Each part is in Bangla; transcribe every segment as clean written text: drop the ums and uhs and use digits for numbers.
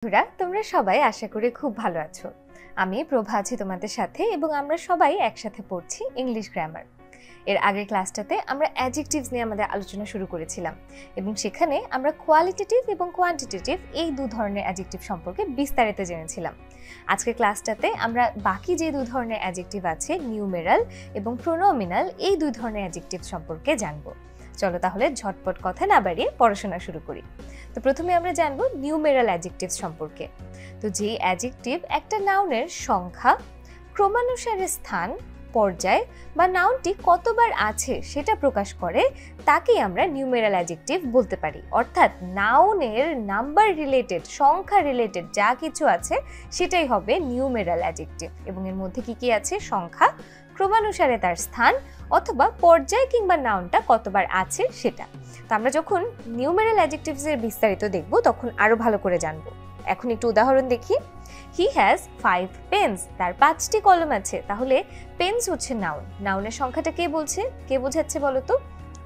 বন্ধুরা, তোমরা সবাই আশা করি খুব ভালো আছো। আমি প্রভা আছি তোমাদের সাথে এবং আমরা সবাই একসাথে পড়ছি ইংলিশ গ্রামার। এর আগের ক্লাসটাতে আমরা অ্যাডজেক্টিভস নিয়ে আমাদের আলোচনা শুরু করেছিলাম এবং সেখানে আমরা কোয়ালিটেটিভ এবং কোয়ান্টিটেটিভ এই দু ধরনের অ্যাডজেক্টিভ সম্পর্কে বিস্তারিত জেনেছিলাম। আজকের ক্লাসটাতে আমরা বাকি যে দু ধরনের অ্যাডজেক্টিভ আছে, নিউমেরাল এবং প্রোনোমিনাল, এই দুই ধরনের অ্যাডজেক্টিভ সম্পর্কে জানবো। চলো তাহলে ঝটপট কথা না বাড়িয়ে পড়াশোনা শুরু করি। তো প্রথমে আমরা জানবো নিউমেরাল অ্যাডজেক্টিভস সম্পর্কে। তো যে অ্যাডজেক্টিভ একটা নাউনের সংখ্যা, ক্রমানুসারে স্থান, পর্যায় বা নাউনটি কতবার আছে সেটা প্রকাশ করে, তাকেই আমরা নিউমেরাল অ্যাডজেক্টিভ বলতে পারি। অর্থাৎ নাউনের নাম্বার রিলেটেড, সংখ্যা রিলেটেড যা কিছু আছে সেটাই হবে নিউমেরাল অ্যাডজেক্টিভ। এবং এর মধ্যে কি কি আছে? সংখ্যা, ক্রমানুসারে তার স্থান, অথবা পর্যায় কিংবা নাউনটা কতবার আছে সেটা। তো আমরা যখন নিউমেরাল অ্যাডজেক্টিভস এর বিস্তারিত দেখব তখন আরো ভালো করে জানবো। এখন একটু উদাহরণ দেখি। হি হ্যাজ 5 পেন্স, তার 5টি কলম আছে। তাহলে পেন্স হচ্ছে নাউন, নাউনের সংখ্যাটা কে বলছে, কে বোঝাচ্ছে বলো তো?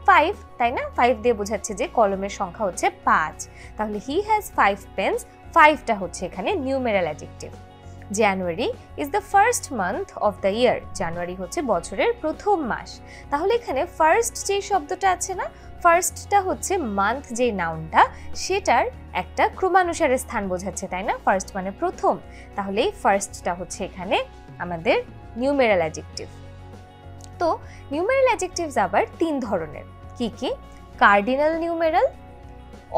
5, তাই না? 5 দিয়ে বোঝাচ্ছে যে কলমের সংখ্যা হচ্ছে 5। তাহলে হি হ্যাজ 5 পেন্স, 5টা হচ্ছে এখানে numeral adjective. January is the first month of the year, জানুয়ারি হচ্ছে বছরের প্রথম মাস। তাহলে এখানে ফার্স্ট যে শব্দটা আছে না, ফার্স্টটা হচ্ছে মান্থ যে নাউনটা, সেটার একটা ক্রমানুসারে স্থান বোঝাচ্ছে, তাই না? ফার্স্ট মানে প্রথম, তাহলে এই ফার্স্টটা হচ্ছে এখানে আমাদের নিউমেরাল অ্যাডজেক্টিভ। তো নিউমেরাল অ্যাডজেক্টিভস আবার 3 ধরনের। কি কি? কার্ডিনাল নিউমেরাল,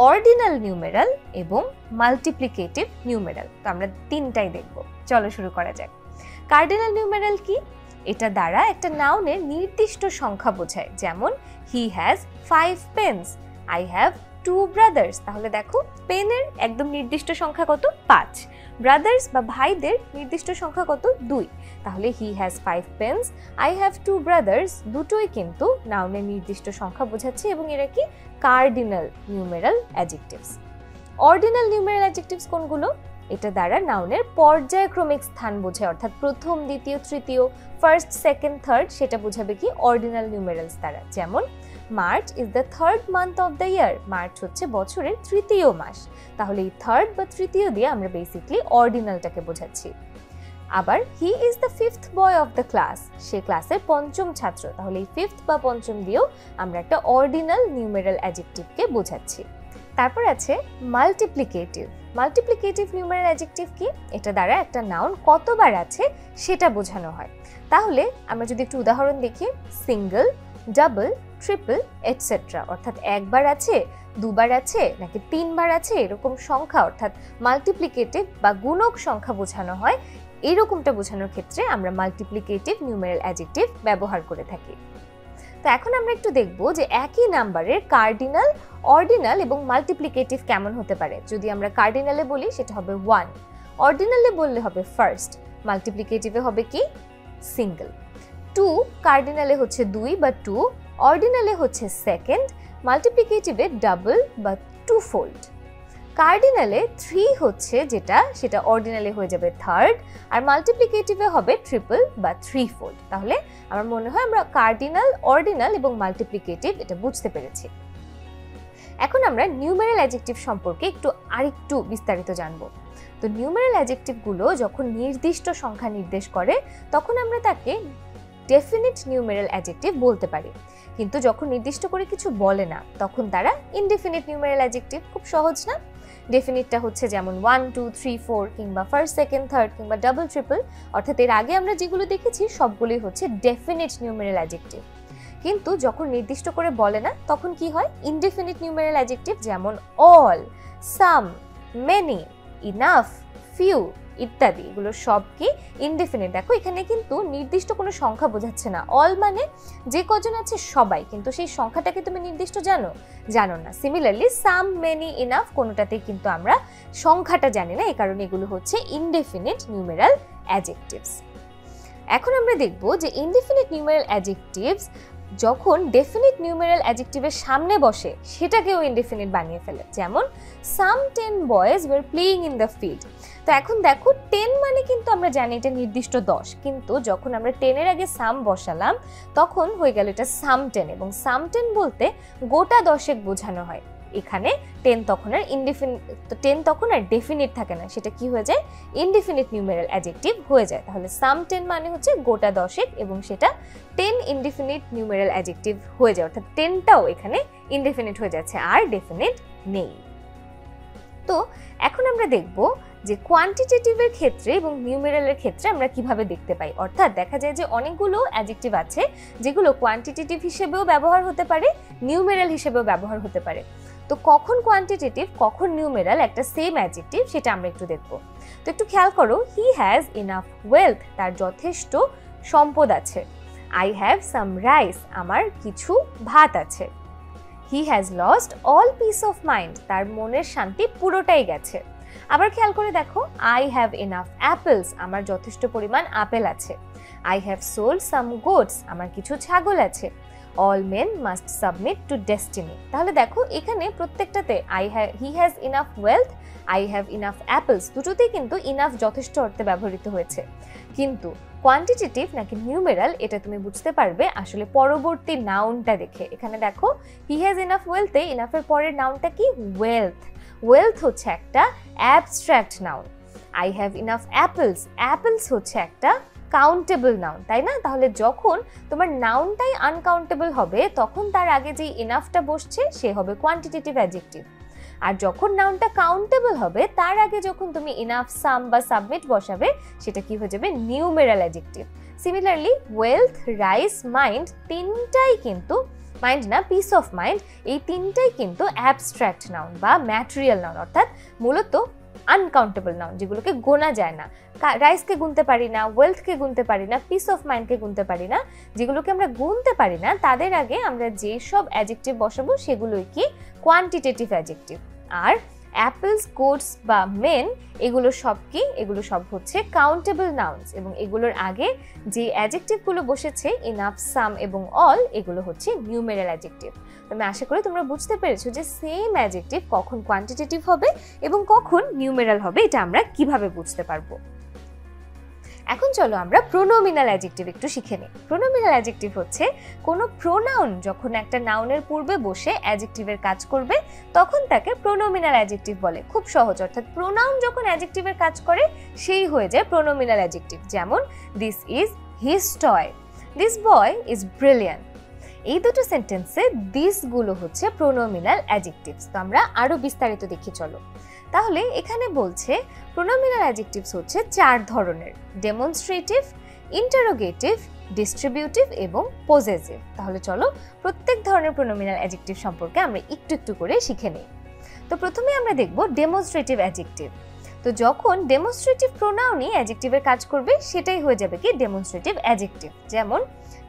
অর্ডিনাল নিউমেরাল এবং মাল্টিপ্লিকেটিভ নিউমেরাল। তো আমরা 3টাই দেখব। চলো শুরু করা যাক। কার্ডিনাল নিউমেরাল কি? এটা দ্বারা একটা নাউনের নির্দিষ্ট সংখ্যা বোঝায়। যেমন he has 5 pens, I have 2 brothers. তাহলে দেখো পেনের একদম নির্দিষ্ট সংখ্যা কত? 5। ব্রাদার্স বা ভাইদের নির্দিষ্ট সংখ্যা কত? 2। তাহলে he has 5 pens, I have 2 brothers, দুটোই কিন্তু নাউনের নির্দিষ্ট সংখ্যা বোঝাচ্ছে এবং এরা কি? Cardinal numeral adjectives. Ordinal numeral adjectives কোনগুলো? এটা দ্বারা নাউনের পর্যায়ক্রমিক স্থান বোঝায়, অর্থাৎ প্রথম, দ্বিতীয়, তৃতীয়, ফার্স্ট, সেকেন্ড, থার্ড, সেটা বোঝাবে কি? অর্ডিনাল নিউমেরালস দ্বারা। যেমন March is the third month of the year, March হচ্ছে বছরের তৃতীয় মাস। তাহলে এই থার্ড বা তৃতীয় দিয়ে আমরা বেসিক্যালি অর্ডিনালটাকে বোঝাচ্ছি। আবার he is the 5th boy of the class, সে ক্লাসের 5ম ছাত্র। তাহলে এই 5th বা 5ম দিয়েও আমরা একটা অর্ডিনাল নিউমেরাল অ্যাডজেক্টিভকে বোঝাচ্ছি। তারপর আছে মাল্টিপ্লিকেটিভ। মাল্টিপ্লিকেটিভ নিউমেরাল অ্যাডজেক্টিভ কি? এটা দ্বারা একটা নাউন কতবার আছে সেটা বোঝানো হয়। তাহলে আমরা যদি একটু উদাহরণ দেখি, সিঙ্গল, ডাবল, ট্রিপল, এটসেট্রা। অর্থাৎ একবার আছে, দুবার আছে, নাকি 3বার আছে, এরকম সংখ্যা, অর্থাৎ মাল্টিপ্লিকেটিভ বা গুণক সংখ্যা বোঝানো হয়। এইরকমটা বোঝানোর ক্ষেত্রে আমরা মাল্টিপ্লিকেটিভ নিউমেরাল অ্যাডজেক্টিভ ব্যবহার করে থাকি। তো এখন আমরা একটু দেখব যে একই নাম্বারের কার্ডিনাল, অর্ডিনাল এবং মাল্টিপ্লিকেটিভ কেমন হতে পারে। যদি আমরা কার্ডিনালে বলি সেটা হবে 1, অর্ডিনালে বললে হবে ফার্স্ট, মাল্টিপ্লিকেটিভে হবে কি? সিঙ্গল। 2 কার্ডিনালে হচ্ছে 2 বা 2, অর্ডিনালে হচ্ছে সেকেন্ড, মাল্টিপ্লিকেটিভে ডাবল বা 2 ফোল্ড। কার্ডিনালে 3 হচ্ছে যেটা, সেটা অর্ডিনালে হয়ে যাবে থার্ড, আর মাল্টিপ্লিকেটিভে হবে ট্রিপল বা 3 ফোল্ড। তাহলে আমার মনে হয় আমরা কার্ডিনাল, অর্ডিনাল এবং মাল্টিপ্লিকেটিভ এটা বুঝতে পেরেছি। এখন আমরা নিউমেরাল অ্যাডজেক্টিভ সম্পর্কে আরেকটু বিস্তারিত জানবো। তো নিউমেরাল অ্যাডজেক্টিভগুলো যখন নির্দিষ্ট সংখ্যা নির্দেশ করে তখন আমরা তাকে ডেফিনিট নিউমেরাল অ্যাডজেক্টিভ বলতে পারি। কিন্তু যখন নির্দিষ্ট করে কিছু বলে না তখন তারা ইনডেফিনিট নিউমেরাল অ্যাডজেক্টিভ। খুব সহজ না? ডেফিনিটটা হচ্ছে যেমন 1, 2, 3, 4 কিংবা ফার্স্ট, সেকেন্ড, থার্ড কিংবা ডাবল, ট্রিপল, অর্থাৎ এর আগে আমরা যেগুলো দেখেছি সবগুলোই হচ্ছে ডেফিনিট নিউমেরাল অ্যাডজেক্টিভ। কিন্তু যখন নির্দিষ্ট করে বলে না তখন কি হয়? ইনডেফিনিট নিউমেরাল অ্যাডজেক্টিভ, যেমন অল, সাম, মেনি, ইনাফ, ফিউ ইত্যাদি, এগুলো সব কি ইনডেফিনিট। দেখো এখানে কিন্তু নির্দিষ্ট কোনো সংখ্যা বোঝাচ্ছে না। অল মানে যে কজন আছে সবাই, কিন্তু সেই সংখ্যাটাকে তুমি নির্দিষ্ট জানো না। সিমিলারলি সাম, মেনি, ইনাফ কোনোটাতেই কিন্তু আমরা সংখ্যাটা জানি না, এই কারণে এগুলো হচ্ছে ইনডেফিনিট নিউমেরাল অ্যাডজেক্টিভস। এখন আমরা দেখব যে ইনডেফিনিট নিউমেরাল অ্যাডজেক্টিভস যখন ডেফিনিট নিউমেরাল অ্যাডজেক্টিভের সামনে বসে সেটাকেও ইনডেফিনিট বানিয়ে ফেলে। যেমন সাম 10 boys were playing in the field. তো এখন দেখো 10 মানে কিন্তু আমরা জানি এটা নির্দিষ্ট 10, কিন্তু যখন আমরা 10 এর আগে সাম বসালাম তখন হয়ে গেল এটা সাম 10, এবং সাম 10 বলতে গোটা 10 বোঝানো হয়। এখানে টেন তখন আর ডেফিনিট থাকে না, সেটা কি হয়ে যায়, ইনডিফিনিট নিউমেরাল অ্যাডজেক্টিভ হয়ে যায়। তাহলে সাম 10 মানে হচ্ছে গোটা 10 এবং সেটা 10 ইনডিফিনিট নিউমেরাল অ্যাডজেক্টিভ হয়ে যায়, অর্থাৎ 10টাও এখানে ইনডিফিনিট হয়ে যাচ্ছে, আর ডেফিনিট নেই। তো এখন আমরা দেখব যে কোয়ান্টিটেটিভের ক্ষেত্রে এবং নিউমেরালের ক্ষেত্রে আমরা কিভাবে দেখতে পাই। অর্থাৎ দেখা যায় যে অনেকগুলো অ্যাডজেক্টিভ আছে যেগুলো কোয়ান্টিটেটিভ হিসেবেও ব্যবহার হতে পারে, নিউমেরাল হিসেবেও ব্যবহার হতে পারে। তো কখন কোয়ান্টিটেটিভ কখন নিউমেরাল একটা সেম অ্যাডজেক্টিভ সেটা আমরা একটু দেখব। তো একটু খেয়াল করো, হি হ্যাজ ইনাফ ওয়েলথ, তার যথেষ্ট সম্পদ আছে। আই হ্যাভ সাম রাইস, আমার কিছু ভাত আছে। He has lost all piece of mind, তার মনের শান্তি পুরোটাই গেছে। আবার খেয়াল করে দেখো, আই হ্যাভ এনাফ অ্যাপেলস, আমার যথেষ্ট পরিমাণ আপেল আছে। I have sold some goats, আমার কিছু ছাগল আছে। All men must submit to destiny. তাহলে দেখো এখানে প্রত্যেকটাতে he has enough wealth, I have enough apples, দুটোতেই কিন্তু ইনাফ যথেষ্ট অর্থে ব্যবহৃত হয়েছে। কিন্তু কোয়ান্টিটেটিভ নাকি নিউমেরাল এটা তুমি বুঝতে পারবে আসলে পরবর্তী নাউনটা দেখে। এখানে দেখো হি হ্যাজ ইনাফ ওয়েলথে ইনাফের পরের নাউনটা কি, ওয়েলথ। ওয়েলথ হচ্ছে একটা abstract noun. I have enough apples, apples হচ্ছে একটা কাউন্টেবল নাউন, তাই না? তাহলে যখন তোমার নাউনটাই আনকাউন্টেবল হবে তখন তার আগে যে ইনাফটা বসছে সে হবে কোয়ান্টিটেটিভ অ্যাডজেক্টিভ, আর যখন নাউনটা কাউন্টেবল হবে তার আগে যখন তুমি ইনাফ, সাম বা সাবমিট বসাবে সেটা কি হয়ে যাবে, numeral adjective. Similarly wealth, rice, mind, তিনটাই কিন্তু, মাইন্ড না পিস অফ মাইন্ড, এই তিনটাই কিন্তু অ্যাবস্ট্রাক্ট নাউন বা ম্যাটেরিয়াল নাউন, অর্থাৎ মূলত আনকাউন্টেবল নাউন, যেগুলোকে গোনা যায় না। রাইসকে গুনতে পারি না, ওয়েলথকে গুনতে পারি না, পিস অফ মাইন্ডকে গুনতে পারি না, যেগুলোকে আমরা গুনতে পারি না তাদের আগে আমরা যেসব অ্যাডজেক্টিভ বসাবো সেগুলোই কি কোয়ান্টিটেটিভ অ্যাডজেক্টিভ। আর অ্যাপেলস, গোটস বা মেন এগুলো সব হচ্ছে কাউন্টেবল নাউনস, এবং এগুলোর আগে যে অ্যাডজেক্টিভগুলো বসেছে ইনাফ, সাম এবং অল, এগুলো হচ্ছে নিউমেরাল অ্যাডজেক্টিভ। আমি আশা করি তোমরা বুঝতে পেরেছো যে সেম অ্যাডজেক্টিভ কখন কোয়ান্টিটেটিভ হবে এবং কখন নিউমেরাল হবে, এটা আমরা কিভাবে বুঝতে পারবো। এখন চলো আমরা প্রোনোমিনাল অ্যাডজেক্টিভ একটু শিখে নিই। প্রোনোমিনাল অ্যাডজেক্টিভ হচ্ছে কোনো প্রোনাউন যখন একটা নাউনের পূর্বে বসে অ্যাডজেক্টিভের কাজ করবে তখন তাকে প্রোনোমিনাল অ্যাডজেক্টিভ বলে। খুব সহজ, অর্থাৎ প্রোনাউন যখন অ্যাডজেক্টিভের কাজ করে সেই হয়ে যায় প্রোনোমিনাল অ্যাডজেক্টিভ। যেমন this is his toy, this boy is brilliant. এই দুটো সেন্টেন্সে দিস গুলো হচ্ছে প্রোনোমিনাল অ্যাডজেক্টিভস। তো আমরা আরো বিস্তারিত দেখি চলো। তাহলে এখানে বলছে প্রোনোমিনাল অ্যাডজেক্টিভস হচ্ছে 4 ধরনের: ডেমনস্ট্রেটিভ, ইন্টারোগেটিভ, ডিস্ট্রিবিউটিভ এবং পজেসিভ। তাহলে চলো প্রত্যেক ধরনের প্রোনোমিনাল অ্যাডজেক্টিভ সম্পর্কে আমরা একটু একটু করে শিখে নিই। তো প্রথমে আমরা দেখব ডেমনস্ট্রেটিভ অ্যাডজেক্টিভ। তো যখন ডেমনস্ট্রেটিভ প্রোনাউনই অ্যাডজেক্টিভের কাজ করবে সেটাই হয়ে যাবে কি ডেমনস্ট্রেটিভ অ্যাডজেক্টিভ। যেমন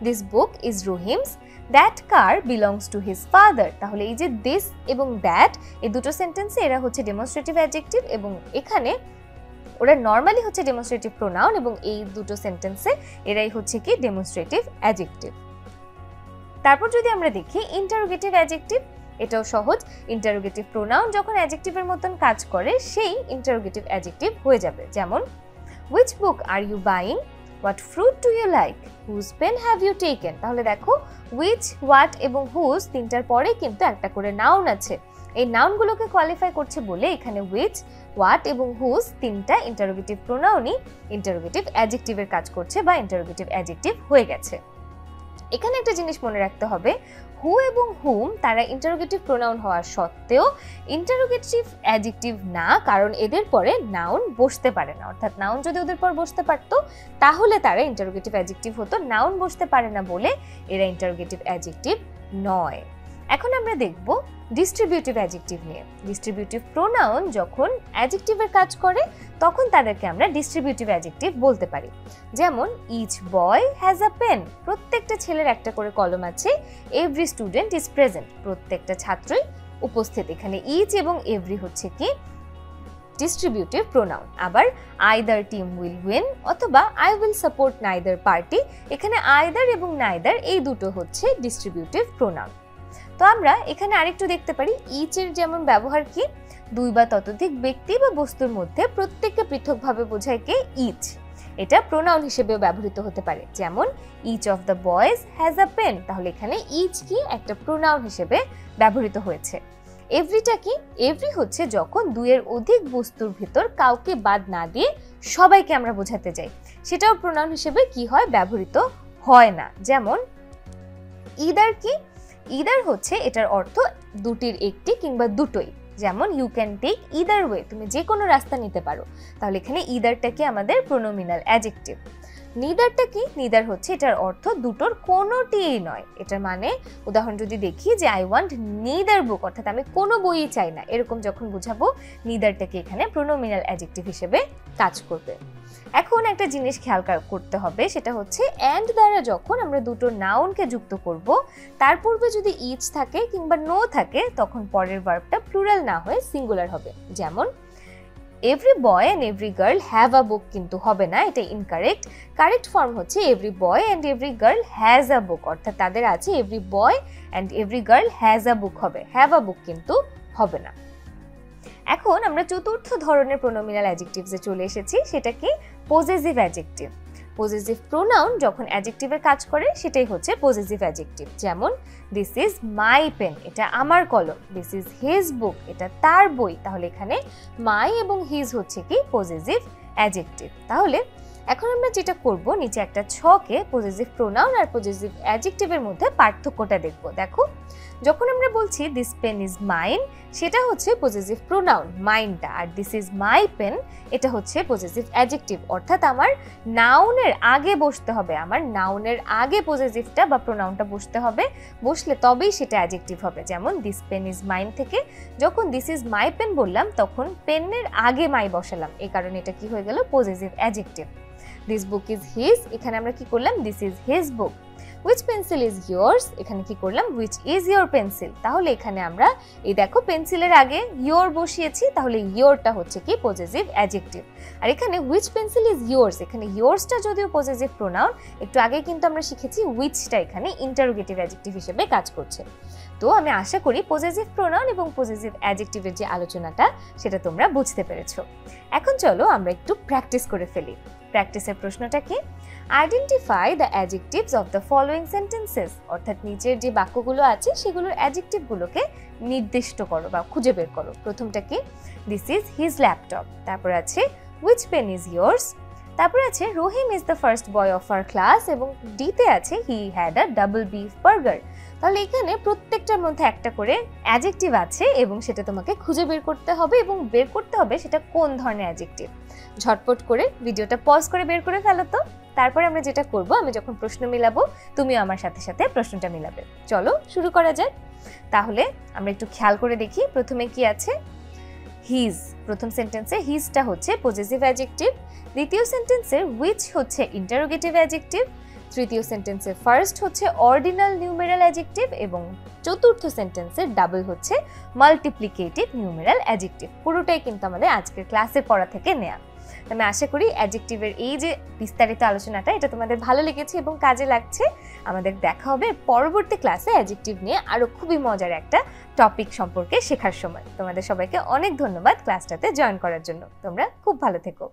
this book is Rahim's, that car belongs to his father. তাহলে এই যে দিস এবং দ্যাট এই দুটো সেন্টেন্সে এরা হচ্ছে ডেমনস্ট্রেটিভ অ্যাডজেক্টিভ, এবং এখানে ওরা নর্মালি হচ্ছে ডেমনস্ট্রেটিভ প্রোনাউন, এবং এই দুটো সেন্টেন্সে এরাই হচ্ছে কি ডেমনস্ট্রেটিভ অ্যাডজেক্টিভ। তারপর যদি আমরা দেখি ইন্টারোগেটিভ অ্যাডজেক্টিভ, এটাও সহজ। ইন্টারোগেটিভ প্রোনাউন যখন অ্যাডজেক্টিভের মতন কাজ করে সেই ইন্টারোগেটিভ অ্যাডজেক্টিভ হয়ে যাবে। যেমন which book are you buying, what fruit do you like, whose pen have you taken। তাহলে দেখো which, what এবং whose তিনটার পরে কিন্তু একটা করে নাউন আছে। এই নাউনগুলোকে কোয়ালিফাই করছে বলে এখানে which, what এবং whose তিনটা ইন্টারোগেটিভ প্রোনাউনই ইন্টারোগেটিভ অ্যাডজেক্টিভের কাজ করছে বা ইন্টারোগেটিভ অ্যাডজেক্টিভ হয়ে গেছে। এখানে একটা জিনিস মনে রাখতে হবে, হু এবং হুম তারা ইন্টারোগেটিভ প্রোনাউন হওয়ার সত্ত্বেও ইন্টারোগেটিভ অ্যাডজেক্টিভ না, কারণ এদের পরে নাউন বসতে পারে না। অর্থাৎ নাউন যদি ওদের পর বসতে পারতো তাহলে তারা ইন্টারোগেটিভ অ্যাডজেক্টিভ হতো, নাউন বসতে পারে না বলে এরা ইন্টারোগেটিভ অ্যাডজেক্টিভ নয়। এখন আমরা দেখব ডিস্ট্রিবিউটিভ অ্যাডজেক্টিভ নিয়ে। ডিস্ট্রিবিউটিভ প্রোনাউন যখন অ্যাডজেক্টিভের কাজ করে তখন তাদেরকে আমরা ডিস্ট্রিবিউটিভ অ্যাডজেক্টিভ বলতে পারি। যেমন each boy has a pen, প্রত্যেকটা ছেলের একটা করে কলম আছে। এভরি স্টুডেন্ট ইজ প্রেজেন্ট, প্রত্যেকটা ছাত্রই উপস্থিত। এখানে ইচ এবং এভরি হচ্ছে কি ডিস্ট্রিবিউটিভ প্রোনাউন। আবার আইদার টিম উইল উইন অথবা I will support neither party, এখানে আইদার এবং নাইদার এই দুটো হচ্ছে ডিস্ট্রিবিউটিভ প্রোনাউন। তো আমরা এখানে আরেকটু দেখতে পারি ইচ এর যেমন ব্যবহার কি, দুই বা ততোধিক ব্যক্তি বা বস্তুর মধ্যে প্রত্যেককে পৃথকভাবে বোঝায় কে ইচ। এটা প্রোনাউন হিসেবেও ব্যবহৃত হতে পারে। যেমন each of the boys has a pen, তাহলে এখানে ইচ কি একটা প্রোনাউন হিসেবে ব্যবহৃত হয়েছে। এভরিটা কি? এভরি হচ্ছে যখন দুইয়ের অধিক বস্তুর ভিতর কাউকে বাদ না দিয়ে সবাইকে আমরা বোঝাতে যাই, সেটাও প্রোনাউন হিসেবে কি হয়? ব্যবহৃত হয় না। যেমন ইদার কি? ইদার হচ্ছে এটার অর্থ দুটির একটি কিংবা দুটোই। যেমন you can take either way, তুমি যে কোনো রাস্তা নিতে পারো। তাহলে এখানে ইদারটা কি আমাদের প্রোনোমিনাল অ্যাডজেক্টিভ। নিদারটা কি? নিদার হচ্ছে এটার অর্থ দুটোর কোনোটিই নয়। এটার মানে উদাহরণ যদি দেখি যে আই ওয়ান্ট নিদার বুক, অর্থাৎ আমি কোনো বইই চাই না, এরকম যখন বুঝাবো নিদারটাকে এখানে প্রোনোমিনাল অ্যাডজেক্টিভ হিসেবে কাজ করবে। এখন একটা জিনিস খেয়াল করতে হবে, সেটা হচ্ছে অ্যান্ড দ্বারা যখন আমরা দুটো নাউনকে যুক্ত করব, তার পূর্বে যদি ইচ থাকে কিংবা নো থাকে, তখন পরের ভার্বটা প্লুরাল না হয়ে সিঙ্গুলার হবে। যেমন every boy and every girl have a book কিন্তু হবে না, এটা ইনকারেক্ট। কারেক্ট ফর্ম হচ্ছে every boy and every girl has a book, অর্থাৎ তাদের আছে, every boy and every girl has a book হবে, হ্যাভ আ বুক কিন্তু হবে না। এখন আমরা চতুর্থ ধরনের প্রোনোমিনাল অ্যাডজেক্টিভসে চলে এসেছি, সেটা কি? Possessive adjective. পজেসিভ প্রোনাউন যখন অ্যাডজেক্টিভের কাজ করে সেটাই হচ্ছে পজেসিভ অ্যাডজেক্টিভ। যেমন দিস ইজ মাই পেন, এটা আমার কলম। দিস ইজ হিজ বুক, এটা তার বই। তাহলে এখানে মাই এবং হিজ হচ্ছে কি? Possessive adjective. তাহলে এখন আমরা যেটা করব, নিচে একটা ছকে পজেসিভ প্রোনাউন আর পজেসিভ অ্যাডজেক্টিভের মধ্যে পার্থক্যটা দেখব। দেখো, যখন আমরা বলছি দিস পেন ইজ মাইন, সেটা হচ্ছে পজেসিভ প্রোনাউন, মাইনটা। আর দিস ইজ মাই পেন, এটা হচ্ছে পজেসিভ অ্যাডজেক্টিভ, অর্থাৎ আমার নাউনের আগে বসতে হবে, আমার নাউনের আগে পজেসিভটা বা প্রোনাউনটা বসতে হবে, বসলে তবেই সেটা অ্যাডজেক্টিভ হবে। যেমন দিস পেন ইজ মাইন থেকে যখন দিস ইজ মাই পেন বললাম, তখন পেনের আগে মাই বসালাম, এই কারণে এটা কি হয়ে গেল? Possessive adjective. This book is his, এখানে আমরা কি করলাম? This is his book. Which pencil is yours, এখানে কি করলাম? Which is your pencil. তাহলে এখানে আমরা এই দেখো পেন্সিলের আগে ইয়োর বসিয়েছি, তাহলে ইয়োরটা হচ্ছে কি? Possessive adjective. আর এখানে হুইচ পেন্সিল ইজ ইয়োর্স, এখানে ইয়োর্সটা যদিও পজেসিভ প্রোনাউন, একটু আগে কিন্তু আমরা শিখেছি হুইচটা এখানে ইন্টারোগেটিভ অ্যাডজেক্টিভ হিসেবে কাজ করছে। তো আমি আশা করি পজেসিভ প্রোনাউন এবং পজেসিভ অ্যাডজেক্টিভের যে আলোচনাটা, সেটা তোমরা বুঝতে পেরেছো। এখন চলো আমরা একটু প্র্যাকটিস করে ফেলি। প্র্যাকটিসের প্রশ্নটা কি? Identify the adjectives of the following sentences, অর্থাৎ নিচের যে বাক্যগুলো আছে সেগুলোর অ্যাডজেক্টিভগুলোকে নির্দিষ্ট করো বা খুঁজে বের করো। প্রথমটা কি? This is his laptop. তারপর আছে হুইচ পেন ইজ ইয়োর্স। তারপর আছে Rahim is the first boy of our class, এবং ডিতে আছে he had a double beef burger. তাহলে এখানে প্রত্যেকটার মধ্যে একটা করে অ্যাডজেক্টিভ আছে এবং সেটা তোমাকে খুঁজে বের করতে হবে, এবং বের করতে হবে সেটা কোন ধরনের অ্যাডজেক্টিভ। ঝটপট করে ভিডিওটা পজ করে বের করে ফেলো তো। তারপরে আমরা যেটা করব, আমি যখন প্রশ্ন মিলাবো তুমিও আমার সাথে সাথে প্রশ্নটা মিলাবে। চলো শুরু করা যাক। তাহলে আমরা একটু খেয়াল করে দেখি, প্রথমে কি আছে? হিজ। প্রথম সেন্টেন্সে হিজটা হচ্ছে পজেসিভ অ্যাডজেক্টিভ, দ্বিতীয় সেন্টেন্সে হুইচ হচ্ছে ইন্টারোগেটিভ অ্যাডজেক্টিভ, তৃতীয় সেন্টেন্সে ফার্স্ট হচ্ছে অর্ডিনাল নিউমেরাল অ্যাডজেক্টিভ, এবং চতুর্থ সেন্টেন্সে ডাবল হচ্ছে মাল্টিপ্লিকেটিভ নিউমেরাল অ্যাডজেক্টিভ। পুরোটাই কিন্তু আমাদের আজকের ক্লাসের পড়া থেকে নেয়া। আমি আশা করি অ্যাডজেক্টিভের এই যে বিস্তারিত আলোচনাটা, এটা তোমাদের ভালো লেগেছে এবং কাজে লাগছে। আমাদের দেখা হবে পরবর্তী ক্লাসে অ্যাডজেক্টিভ নিয়ে আরো খুবই মজার একটা টপিক সম্পর্কে শেখার সময়। তোমাদের সবাইকে অনেক ধন্যবাদ ক্লাসটাতে জয়েন করার জন্য। তোমরা খুব ভালো থেকো।